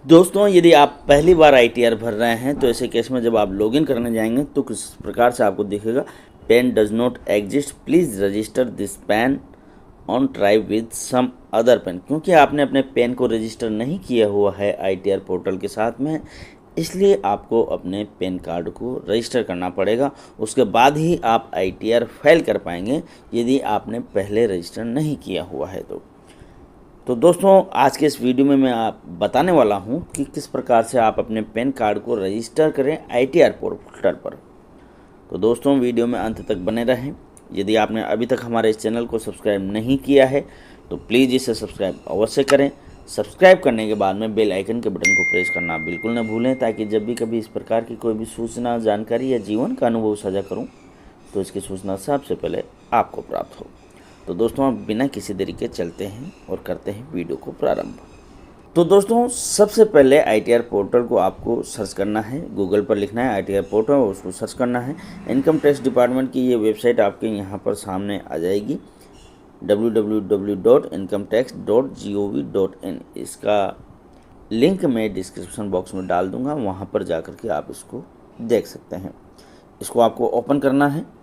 दोस्तों, यदि आप पहली बार आईटीआर भर रहे हैं तो ऐसे केस में जब आप लॉगिन करने जाएंगे तो किस प्रकार से आपको दिखेगा, PAN does not exist, please register this PAN on try with some other PAN. क्योंकि आपने अपने पैन को रजिस्टर नहीं किया हुआ है आईटीआर पोर्टल के साथ में, इसलिए आपको अपने पैन कार्ड को रजिस्टर करना पड़ेगा। उसके बाद ही आप आईटीआर फाइल कर पाएंगे यदि आपने पहले रजिस्टर नहीं किया हुआ है तो दोस्तों, आज के इस वीडियो में मैं आप बताने वाला हूं कि किस प्रकार से आप अपने पैन कार्ड को रजिस्टर करें आईटीआर पोर्टल पर। तो दोस्तों, वीडियो में अंत तक बने रहें। यदि आपने अभी तक हमारे इस चैनल को सब्सक्राइब नहीं किया है तो प्लीज़ इसे सब्सक्राइब अवश्य करें। सब्सक्राइब करने के बाद में बेल आइकन के बटन को प्रेस करना बिल्कुल न भूलें, ताकि जब भी कभी इस प्रकार की कोई भी सूचना, जानकारी या जीवन का अनुभव साझा करूँ तो इसकी सूचना सबसे पहले आपको प्राप्त हो। तो दोस्तों, अब बिना किसी देरी के चलते हैं और करते हैं वीडियो को प्रारंभ। तो दोस्तों, सबसे पहले आईटीआर पोर्टल को आपको सर्च करना है, गूगल पर लिखना है आईटीआर पोर्टल और उसको सर्च करना है। इनकम टैक्स डिपार्टमेंट की ये वेबसाइट आपके यहाँ पर सामने आ जाएगी, www.incometax.gov.in। इसका लिंक मैं डिस्क्रिप्शन बॉक्स में डाल दूँगा, वहाँ पर जा कर के आप इसको देख सकते हैं। इसको आपको ओपन करना है।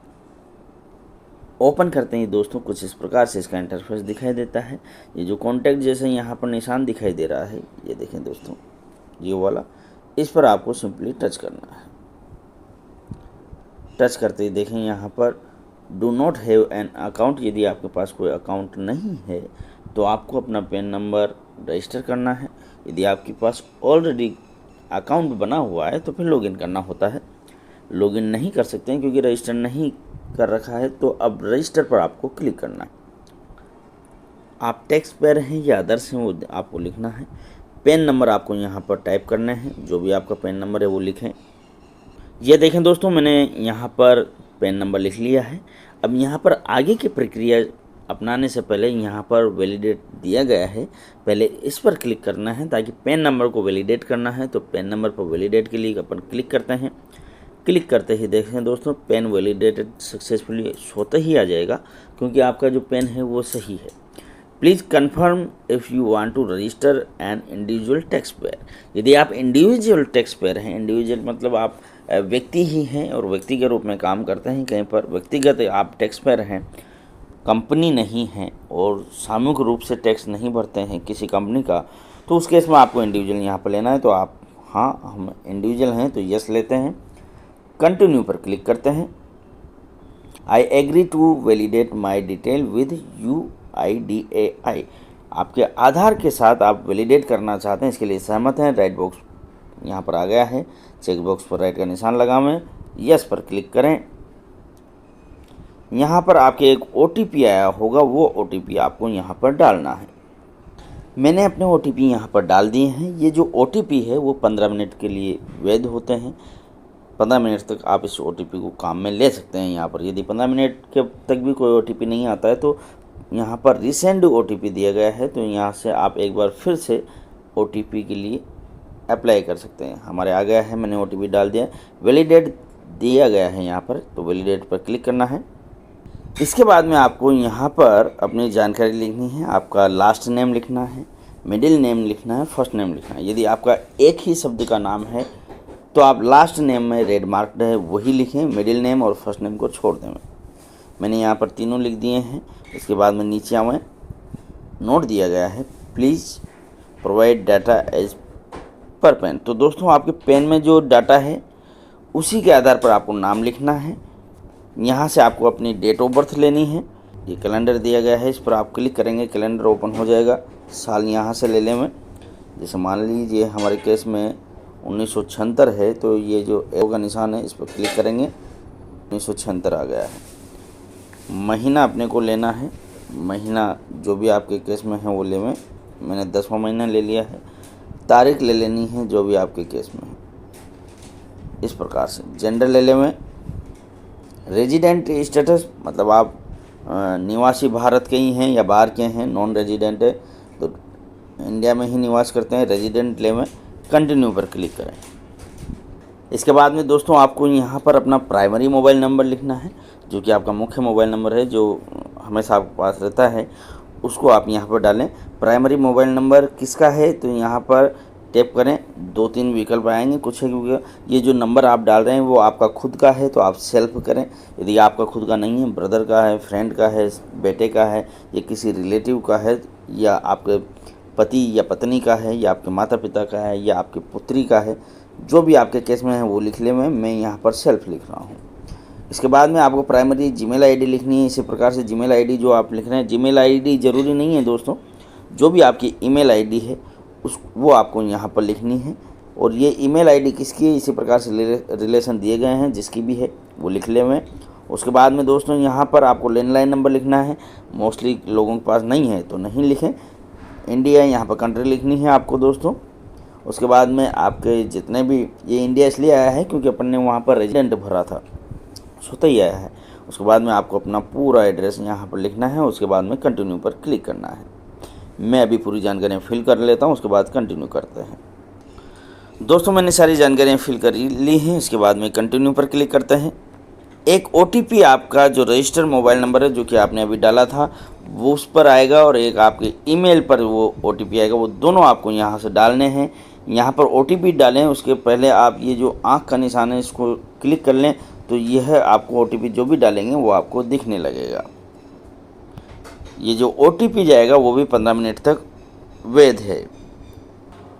ओपन करते ही दोस्तों कुछ इस प्रकार से इसका इंटरफेस दिखाई देता है। ये जो कॉन्टैक्ट जैसे यहाँ पर निशान दिखाई दे रहा है, ये देखें दोस्तों, ये वाला, इस पर आपको सिंपली टच करना है। टच करते ही देखें यहाँ पर do not have an account. यदि आपके पास कोई अकाउंट नहीं है तो आपको अपना पैन नंबर रजिस्टर करना है। यदि आपके पास ऑलरेडी अकाउंट बना हुआ है तो फिर लॉगिन करना होता है। लॉगिन नहीं कर सकते हैं क्योंकि रजिस्टर नहीं कर रखा है, तो अब रजिस्टर पर आपको क्लिक करना है। आप टैक्स पेयर हैं या अदर्स हैं वो आपको लिखना है। पैन नंबर आपको यहाँ पर टाइप करने हैं, जो भी आपका पैन नंबर है वो लिखें। ये देखें दोस्तों, मैंने यहाँ पर पैन नंबर लिख लिया है। अब यहाँ पर आगे की प्रक्रिया अपनाने से पहले यहाँ पर वैलिडेट दिया गया है, पहले इस पर क्लिक करना है ताकि पैन नंबर को वैलिडेट करना है। तो पैन नंबर पर वैलिडेट के लिए अपन क्लिक करते हैं। क्लिक करते ही देखें दोस्तों, पेन वैलिडेटेड सक्सेसफुली होता ही आ जाएगा, क्योंकि आपका जो पेन है वो सही है। Please confirm if you want to register an individual taxpayer. यदि आप इंडिविजुअल टैक्स पेयर हैं, इंडिविजुअल मतलब आप व्यक्ति ही हैं और व्यक्ति के रूप में काम करते हैं कहीं पर, व्यक्तिगत आप टैक्स पेयर हैं, कंपनी नहीं है और सामूहिक रूप से टैक्स नहीं भरते हैं किसी कंपनी का, तो उस केस में आपको इंडिविजुअल यहाँ पर लेना है। तो आप हाँ, हम इंडिविजुअल हैं तो यस लेते हैं। कंटिन्यू पर क्लिक करते हैं। I agree to validate my detail with UIDAI। आपके आधार के साथ आप वैलिडेट करना चाहते हैं, इसके लिए सहमत हैं। राइट बॉक्स यहाँ पर आ गया है, चेक बॉक्स पर राइट का निशान लगावें, यस पर क्लिक करें। यहाँ पर आपके एक OTP आया होगा, वो OTP आपको यहाँ पर डालना है। मैंने अपने OTP यहाँ पर डाल दिए हैं। ये जो OTP है वो 15 मिनट के लिए वैध होते हैं। 15 मिनट तक आप इस OTP को काम में ले सकते हैं। यहाँ पर यदि 15 मिनट के तक भी कोई OTP नहीं आता है तो यहाँ पर रिसेंड OTP दिया गया है, तो यहाँ से आप एक बार फिर से OTP के लिए अप्लाई कर सकते हैं। हमारे आ गया है, मैंने OTP डाल दिया, वैलिडेट दिया गया है यहाँ पर, तो वैलिडेट पर क्लिक करना है। इसके बाद में आपको यहाँ पर अपनी जानकारी लिखनी है। आपका लास्ट नेम लिखना है, मिडिल नेम लिखना है, फर्स्ट नेम लिखना है। यदि आपका एक ही शब्द का नाम है तो आप लास्ट नेम में रेड मार्क्ड है वही लिखें, मिडिल नेम और फर्स्ट नेम को छोड़ दें। मैंने यहाँ पर तीनों लिख दिए हैं। इसके बाद में नीचे आवें, नोट दिया गया है, please provide data as per PAN. तो दोस्तों, आपके पेन में जो डाटा है उसी के आधार पर आपको नाम लिखना है। यहाँ से आपको अपनी डेट ऑफ बर्थ लेनी है। ये कैलेंडर दिया गया है, इस पर आप क्लिक करेंगे, कैलेंडर ओपन हो जाएगा। साल यहाँ से ले लें मैं, जैसे मान लीजिए हमारे केस में 1976 है, तो ये जो एरो का निशान है इस पर क्लिक करेंगे, 1976 आ गया है। महीना अपने को लेना है, महीना जो भी आपके केस में है वो ले में, मैंने 10वां महीना ले लिया है। तारीख ले लेनी है जो भी आपके केस में है, इस प्रकार से। जेंडर ले ले में, रेजिडेंट स्टेटस मतलब आप निवासी भारत के ही हैं या बाहर के हैं, नॉन रेजिडेंट है तो इंडिया में ही निवास करते हैं, रेजिडेंट ले में कंटिन्यू पर क्लिक करें। इसके बाद में दोस्तों, आपको यहाँ पर अपना प्राइमरी मोबाइल नंबर लिखना है, जो कि आपका मुख्य मोबाइल नंबर है, जो हमेशा आपके पास रहता है, उसको आप यहाँ पर डालें। प्राइमरी मोबाइल नंबर किसका है, तो यहाँ पर टैप करें, 2-3 विकल्प आएंगे। कुछ है क्योंकि ये जो नंबर आप डाल रहे हैं वो आपका खुद का है तो आप सेल्फ करें। यदि आपका खुद का नहीं है, ब्रदर का है, फ्रेंड का है, बेटे का है, या किसी रिलेटिव का है, या आपके पति या पत्नी का है, या आपके माता पिता का है, या आपकी पुत्री का है, जो भी आपके केस में है वो लिख ले। मैं यहाँ पर सेल्फ लिख रहा हूँ। इसके बाद में आपको प्राइमरी जीमेल आईडी लिखनी है। इसी प्रकार से जीमेल आईडी जो आप लिख रहे हैं, जीमेल आईडी ज़रूरी नहीं है दोस्तों, जो भी आपकी ईमेल आईडी है वो आपको यहाँ पर लिखनी है। और ये ईमेल आईडी किसकी है, इसी प्रकार से रिलेशन दिए गए हैं, जिसकी भी है वो लिख ले में। उसके बाद में दोस्तों यहाँ पर आपको लैंडलाइन नंबर लिखना है। मोस्टली लोगों के पास नहीं है तो नहीं लिखें। इंडिया, यहाँ पर कंट्री लिखनी है आपको दोस्तों। उसके बाद में आपके जितने भी, ये इंडिया इसलिए आया है क्योंकि अपन ने वहाँ पर रेजिडेंट भरा था, स्वतः ही आया है। उसके बाद में आपको अपना पूरा एड्रेस यहाँ पर लिखना है। उसके बाद में कंटिन्यू पर क्लिक करना है। मैं अभी पूरी जानकारियाँ फिल कर लेता हूँ, उसके बाद कंटिन्यू करते हैं। दोस्तों मैंने सारी जानकारियाँ फिल कर ली हैं। इसके बाद में कंटिन्यू पर क्लिक करते हैं। एक OTP आपका जो रजिस्टर्ड मोबाइल नंबर है जो कि आपने अभी डाला था वो उस पर आएगा, और एक आपके ईमेल पर वो OTP आएगा। वो दोनों आपको यहाँ से डालने हैं। यहाँ पर OTP डालें, उसके पहले आप ये जो आँख का निशान है इसको क्लिक कर लें, तो यह आपको OTP जो भी डालेंगे वो आपको दिखने लगेगा। ये जो OTP जाएगा वो भी 15 मिनट तक वैध है।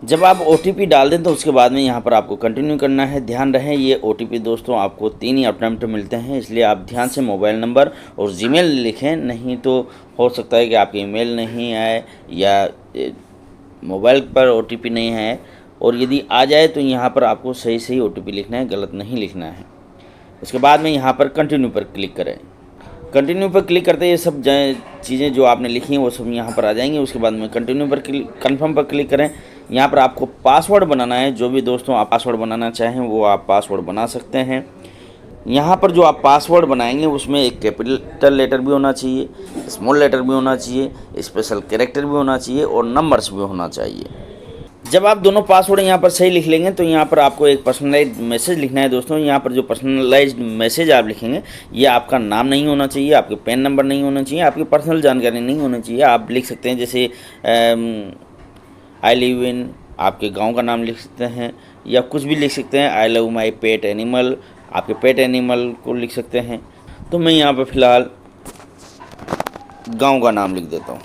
जब आप OTP डाल दें तो उसके बाद में यहाँ पर आपको कंटिन्यू करना है। ध्यान रहे ये OTP दोस्तों आपको 3 ही अटेम्प्ट मिलते हैं, इसलिए आप ध्यान से मोबाइल नंबर और जीमेल लिखें, नहीं तो हो सकता है कि आपके ईमेल नहीं आए या मोबाइल पर OTP नहीं है। और यदि आ जाए तो यहाँ पर आपको सही सही OTP लिखना है, गलत नहीं लिखना है। उसके बाद में यहाँ पर कंटिन्यू पर क्लिक करें। कंटिन्यू पर क्लिक करते ये सब चीज़ें जो आपने लिखी हैं वो सब यहाँ पर आ जाएंगी। उसके बाद में कंटिन्यू पर कन्फर्म पर क्लिक करें। यहाँ पर आपको पासवर्ड बनाना है। जो भी दोस्तों आप पासवर्ड बनाना चाहें वो आप पासवर्ड बना सकते हैं। यहाँ पर जो आप पासवर्ड बनाएंगे उसमें एक कैपिटल लेटर भी होना चाहिए, स्मॉल लेटर भी होना चाहिए, स्पेशल कैरेक्टर भी होना चाहिए और नंबर्स भी होना चाहिए। जब आप दोनों पासवर्ड यहाँ पर सही लिख लेंगे तो यहाँ पर आपको एक पर्सनलाइज्ड मैसेज लिखना है दोस्तों। यहाँ पर जो पर्सनलाइज्ड मैसेज आप लिखेंगे ये आपका नाम नहीं होना चाहिए, आपके पैन नंबर नहीं होना चाहिए, आपकी पर्सनल जानकारी नहीं होनी चाहिए। आप लिख सकते हैं जैसे आई लिव इन, आपके गांव का नाम लिख सकते हैं, या कुछ भी लिख सकते हैं। I love my pet animal, आपके पेट एनिमल को लिख सकते हैं। तो मैं यहाँ पर फ़िलहाल गांव का नाम लिख देता हूँ।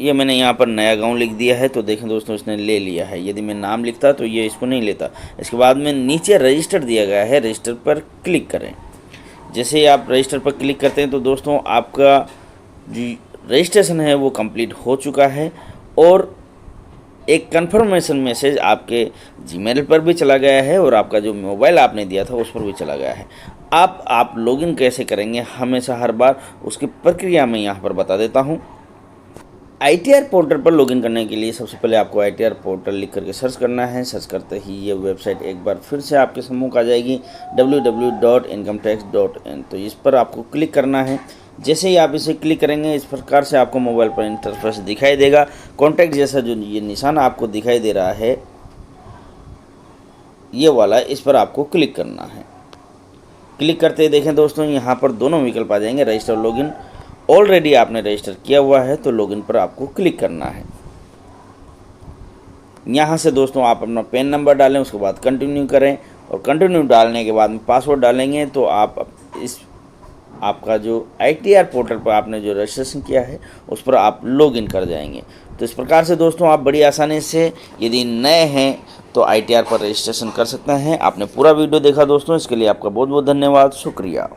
ये मैंने यहाँ पर नया गांव लिख दिया है। तो देखें दोस्तों इसने ले लिया है। यदि मैं नाम लिखता तो ये इसको नहीं लेता। इसके बाद में नीचे रजिस्टर दिया गया है, रजिस्टर पर क्लिक करें। जैसे ही आप रजिस्टर पर क्लिक करते हैं तो दोस्तों आपका जो रजिस्ट्रेशन है वो कंप्लीट हो चुका है, और एक कंफर्मेशन मैसेज आपके जीमेल पर भी चला गया है, और आपका जो मोबाइल आपने दिया था उस पर भी चला गया है। आप लॉगिन कैसे करेंगे हमेशा हर बार, उसकी प्रक्रिया मैं यहाँ पर बता देता हूँ। ITR पोर्टल पर लॉगिन करने के लिए सबसे पहले आपको ITR पोर्टल लिख करके सर्च करना है। सर्च करते ही ये वेबसाइट एक बार फिर से आपके सम्मुख आ जाएगी, www.incometax.in। तो इस पर आपको क्लिक करना है। जैसे ही आप इसे क्लिक करेंगे इस प्रकार से आपको मोबाइल पर इंटरफेस दिखाई देगा। कॉन्टैक्ट जैसा जो ये निशान आपको दिखाई दे रहा है ये वाला, इस पर आपको क्लिक करना है। क्लिक करते ही देखें दोस्तों यहाँ पर दोनों विकल्प आ जाएंगे, रजिस्टर और लॉगिन। ऑलरेडी आपने रजिस्टर किया हुआ है तो लॉगिन पर आपको क्लिक करना है। यहाँ से दोस्तों आप अपना पैन नंबर डालें, उसके बाद कंटिन्यू करें, और कंटिन्यू डालने के बाद में पासवर्ड डालेंगे तो आपका जो ITR पोर्टल पर आपने जो रजिस्ट्रेशन किया है उस पर आप लॉगिन कर जाएंगे। तो इस प्रकार से दोस्तों आप बड़ी आसानी से यदि नए हैं तो ITR पर रजिस्ट्रेशन कर सकते हैं। आपने पूरा वीडियो देखा दोस्तों, इसके लिए आपका बहुत बहुत धन्यवाद, शुक्रिया।